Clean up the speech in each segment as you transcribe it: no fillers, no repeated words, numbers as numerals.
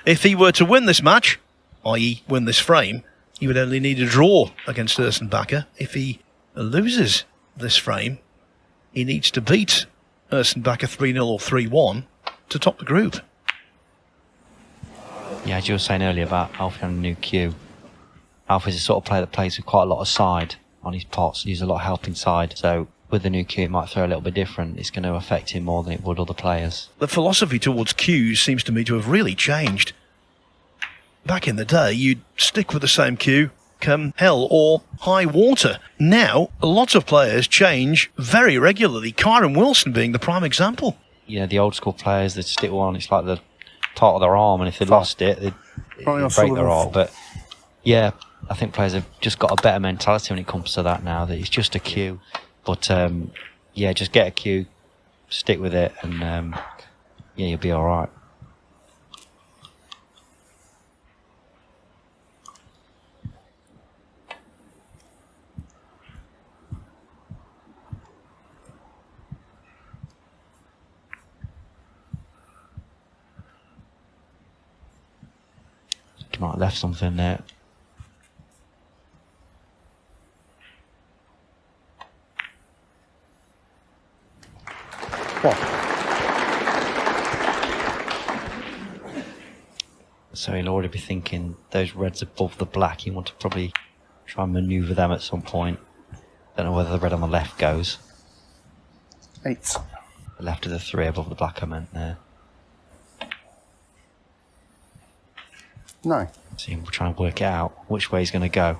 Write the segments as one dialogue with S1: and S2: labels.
S1: If he were to win this match, i.e. win this frame, he would only need a draw against Ersenbacher. If he loses this frame, he needs to beat Ersenbacher 3-0 or 3-1 to top the group.
S2: Yeah, as you were saying earlier about Alfie on a new cue, Alfie's the sort of player that plays with quite a lot of side on his pots. He uses a lot of helping side, so with the new cue it might throw a little bit different. It's going to affect him more than it would other players.
S1: The philosophy towards cues seems to me to have really changed. Back in the day, you'd stick with the same cue come hell or high water. Now, lots of players change very regularly, Kyron Wilson being the prime example.
S2: You know, the old school players that stick one, it's like the part of their arm, and if they lost it, they'd break their arm. But yeah, I think players have just got a better mentality when it comes to that now, that it's just a cue. But yeah, just get a cue, stick with it, and yeah, you'll be all right. You might have left something there.
S3: What?
S2: So he'll already be thinking those reds above the black. You want to probably try and manoeuvre them at some point. Don't know whether the red on the left goes.
S3: 8.
S2: The left of the 3 above the black, I meant there.
S3: 9.
S2: So we'll try and work it out which way he's going to go.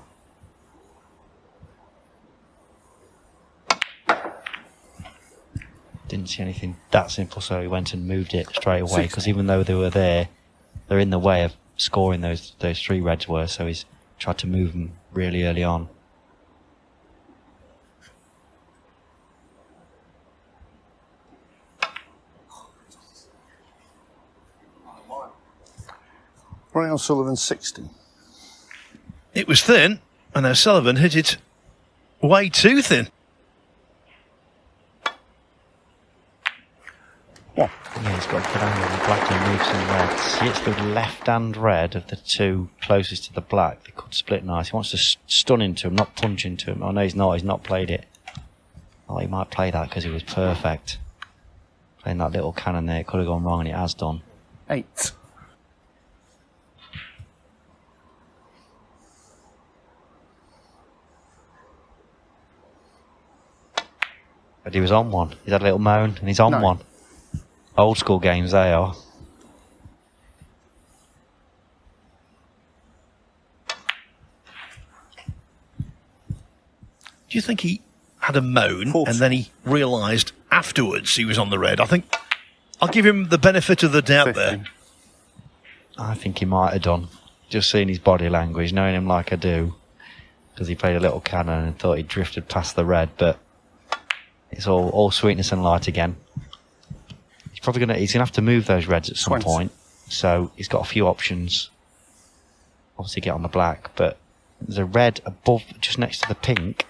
S2: Didn't see anything that simple, so he went and moved it straight away, because even though they were there, they're in the way of scoring those 3 reds were, so he's tried to move them really early on.
S3: Ronnie O'Sullivan 60.
S1: It was thin, and O'Sullivan hit it way too thin.
S3: What?
S2: Yeah, he's got a good angle on the black to move some reds. He hits the left-hand red of the 2 closest to the black. They could split nice. He wants to stun into him, not punch into him. Oh no, he's not played it. Oh, he might play that because he was perfect. Playing that little cannon there, it could have gone wrong, and it has done.
S3: 8.
S2: But he was on one. He's had a little moan, and he's on
S3: 9.
S2: one. Old school games, they are.
S1: Do you think he had a moan
S3: 40.
S1: and then he realised afterwards he was on the red? I think I'll give him the benefit of the doubt
S3: 15.
S1: there.
S2: I think he might have done. Just seeing his body language, knowing him like I do, because he played a little cannon and thought he drifted past the red, but it's all sweetness and light again. He's gonna have to move those reds at some
S3: 20.
S2: point, so he's got a few options. Obviously get on the black, but there's a red above, just next to the pink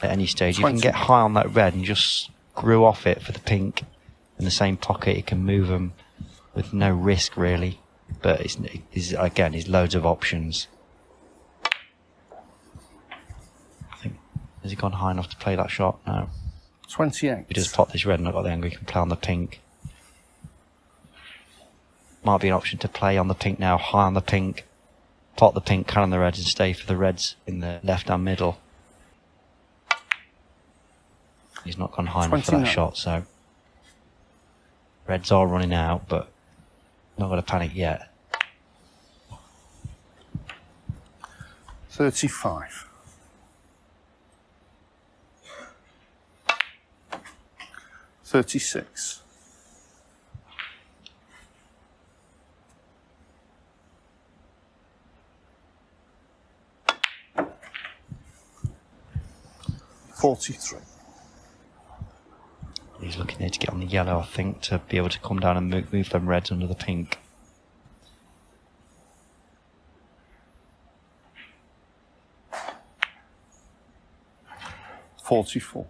S2: at any stage.
S3: 20.
S2: You can get high on that red and just screw off it for the pink in the same pocket. You can move them with no risk really, but it's loads of options. I think, has he gone high enough to play that shot? No.
S3: 28.
S2: He just pot this red and I've got the angle, he can play on the pink. Might be an option to play on the pink now, high on the pink, pot the pink, cannon the reds and stay for the reds in the left hand middle. He's not gone high enough for that
S3: 29.
S2: shot, so reds are running out, but not going to panic yet.
S3: 35. 36. 43.
S2: He's looking there to get on the yellow, I think, to be able to come down and move them reds under the pink.
S3: $44.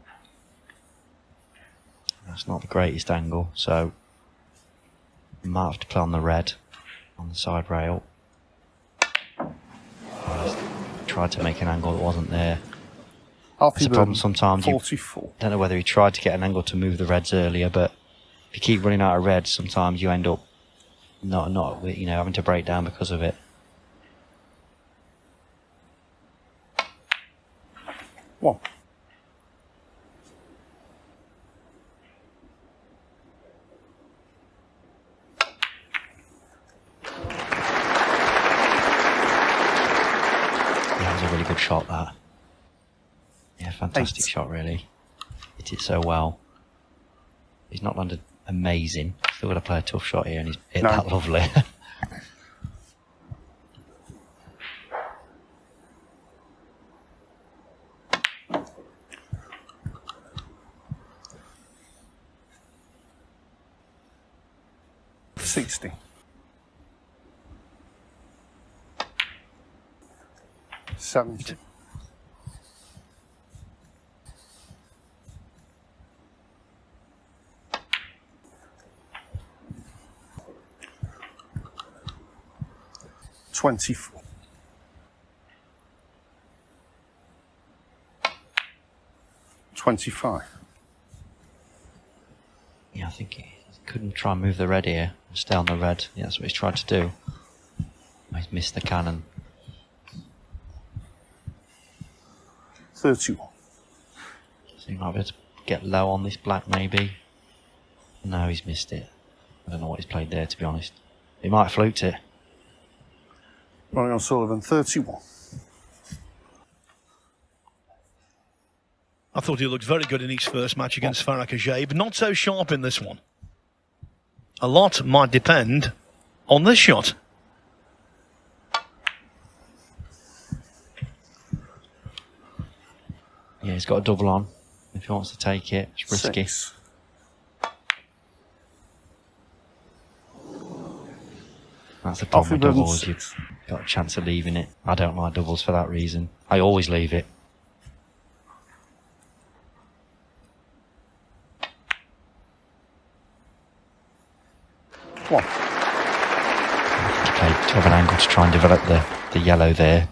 S2: That's not the greatest angle, so you might have to play on the red. on the side rail. Tried to make an angle that wasn't there.
S3: Alfie
S2: It's a problem sometimes.
S3: 44.
S2: I don't know whether he tried to get an angle to move the reds earlier, but if you keep running out of reds, sometimes you end up not having to break down because of it.
S3: One.
S2: Yeah, it was a really good shot, that. Yeah, fantastic
S3: 8.
S2: shot, really. Hit it so well. He's not landed amazing. Still got to play a tough shot here, and he's hit
S3: 9.
S2: that lovely.
S3: $60. 70. 24. 25.
S2: Yeah, I think he couldn't try and move the red here and stay on the red. Yeah, that's what he's tried to do. He's missed the cannon.
S3: 31.
S2: So he might be able to get low on this black, maybe. No, he's missed it. I don't know what he's played there, to be honest. He might have fluked it.
S3: Ronnie O'Sullivan, 31.
S1: I thought he looked very good in his first match against Farah Kajay, but not so sharp in this one. A lot might depend on this shot.
S2: Yeah, he's got a double on. If he wants to take it, it's risky.
S3: 6.
S2: That's the problem with
S3: Alfie
S2: doubles.
S3: 6.
S2: You've got a chance of leaving it. I don't like doubles for that reason. I always leave it.
S3: One.
S2: Okay, to have an angle to try and develop the yellow there.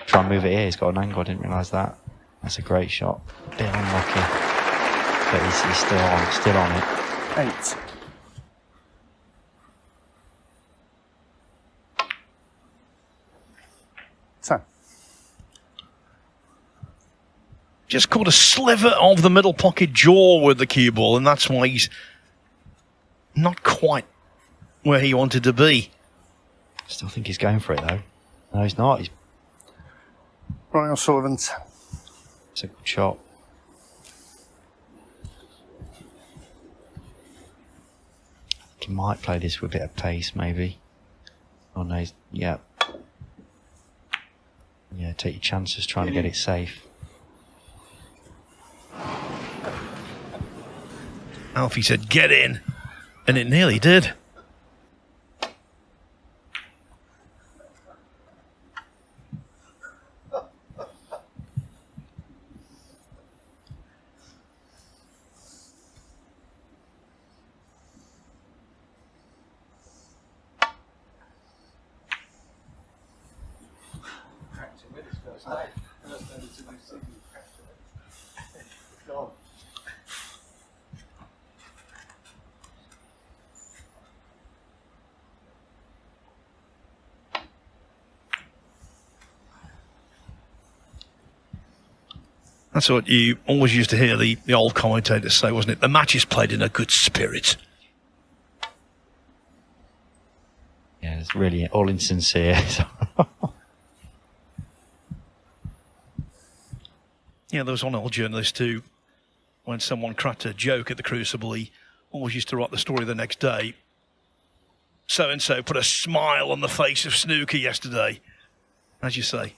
S2: Try and move it here. He's got an angle. I didn't realise that. That's a great shot. Bit unlucky, but he's still on it.
S3: 8. 10.
S1: Just caught a sliver of the middle pocket jaw with the cue ball, and that's why he's not quite where he wanted to be.
S2: Still think he's going for it, though. No, he's not.
S3: Ronnie O'Sullivan, 10.
S2: It's a good shot. I think he might play this with a bit of pace, maybe. Oh no, yeah. Yeah, take your chances trying to get it safe.
S1: Alfie said, "Get in," and it nearly did. That's what you always used to hear the old commentators say, wasn't it? The match is played in a good spirit.
S2: Yeah, it's really all insincere.
S1: Yeah, there was one old journalist who, when someone cracked a joke at the Crucible, he always used to write the story the next day. So-and-so put a smile on the face of snooker yesterday. As you say,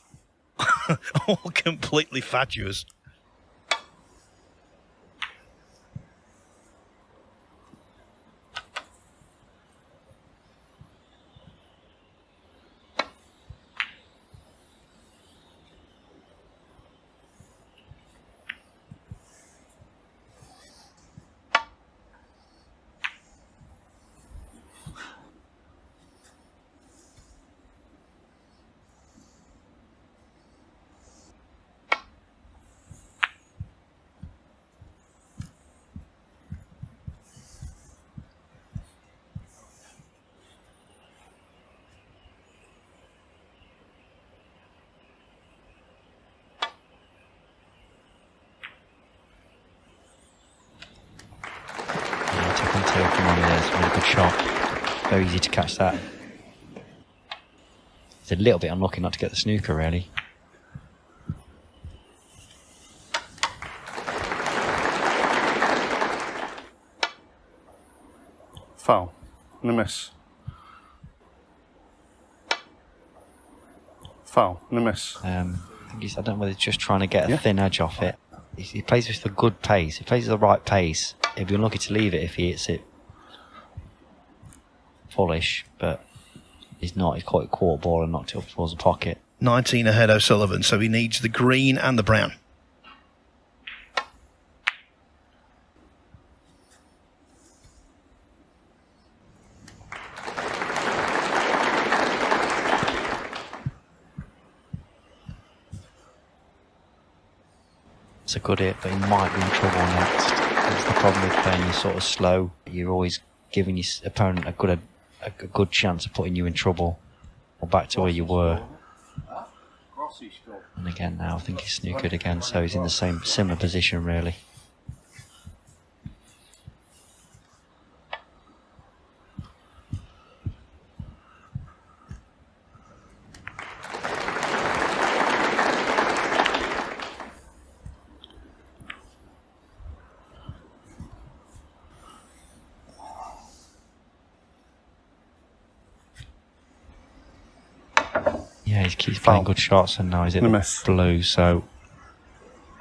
S1: all completely fatuous.
S2: shot. Very easy to catch that. It's a little bit unlucky not to get the snooker, really.
S3: Foul. And a miss. Foul. And a miss.
S2: I don't know whether he's just trying to get a thin edge off it. He plays with a good pace. He plays with the right pace. He'd be unlucky to leave it if he hits it fullish, but he's not. He's caught it quarter ball and knocked it up towards the pocket.
S1: 19 ahead O'Sullivan, so he needs the green and the brown.
S2: It's a good hit, but he might be in trouble next. That's the problem with playing you sort of slow. You're always giving your opponent a good chance of putting you in trouble, or back to where you were. And again now, I think he's snookered again, so he's in the similar position really. Yeah, he keeps playing good shots, and now he's at the blue, so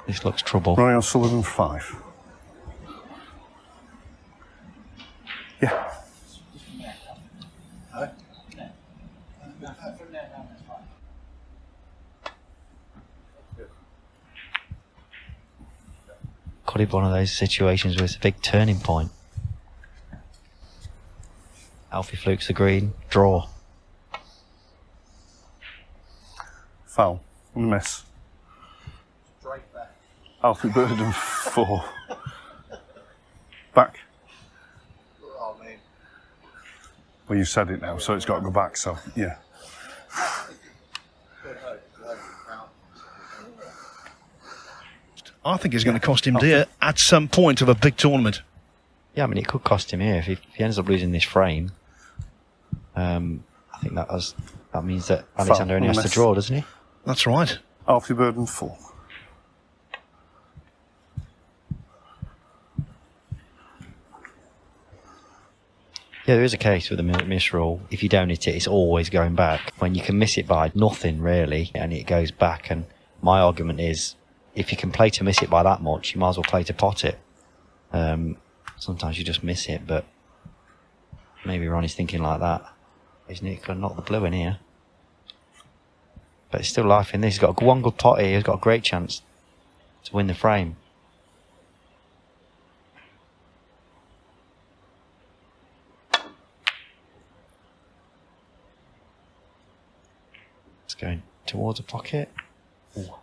S2: this looks trouble.
S3: Ronnie O'Sullivan 5. Yeah.
S2: Could it be one of those situations where it's a big turning point? Alfie flukes the green, draw.
S3: Foul. And a miss. Alfie Burden 4. Back. Well, you said it now, so it's got to go back, so, yeah.
S1: I think it's going to cost him dear at some point of a big tournament.
S2: Yeah, I mean, it could cost him here if he ends up losing this frame. I think that means that Alexander only has to draw, doesn't he?
S1: That's right.
S3: Alfie Burden 4.
S2: Yeah, there is a case with the miss rule. If you don't hit it, it's always going back. When you can miss it by nothing, really, and it goes back. And my argument is, if you can play to miss it by that much, you might as well play to pot it. Sometimes you just miss it, but maybe Ronnie's thinking like that. Isn't it? Could knock the blue in here. But it's still life in this. He's got one good pot here. He's got a great chance to win the frame. It's going towards a pocket. Ooh.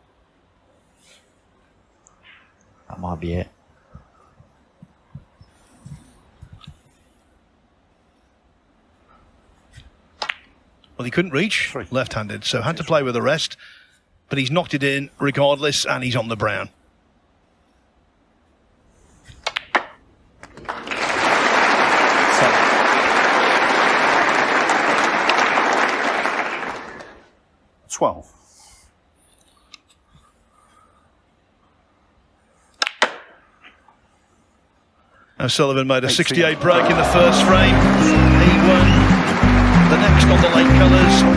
S2: That might be it.
S1: Well, he couldn't reach left-handed, so had to play with the rest. But he's knocked it in regardless, and he's on the brown.
S3: So. 12.
S1: O'Sullivan made a 68 break in the first frame. He won the next on the late colours.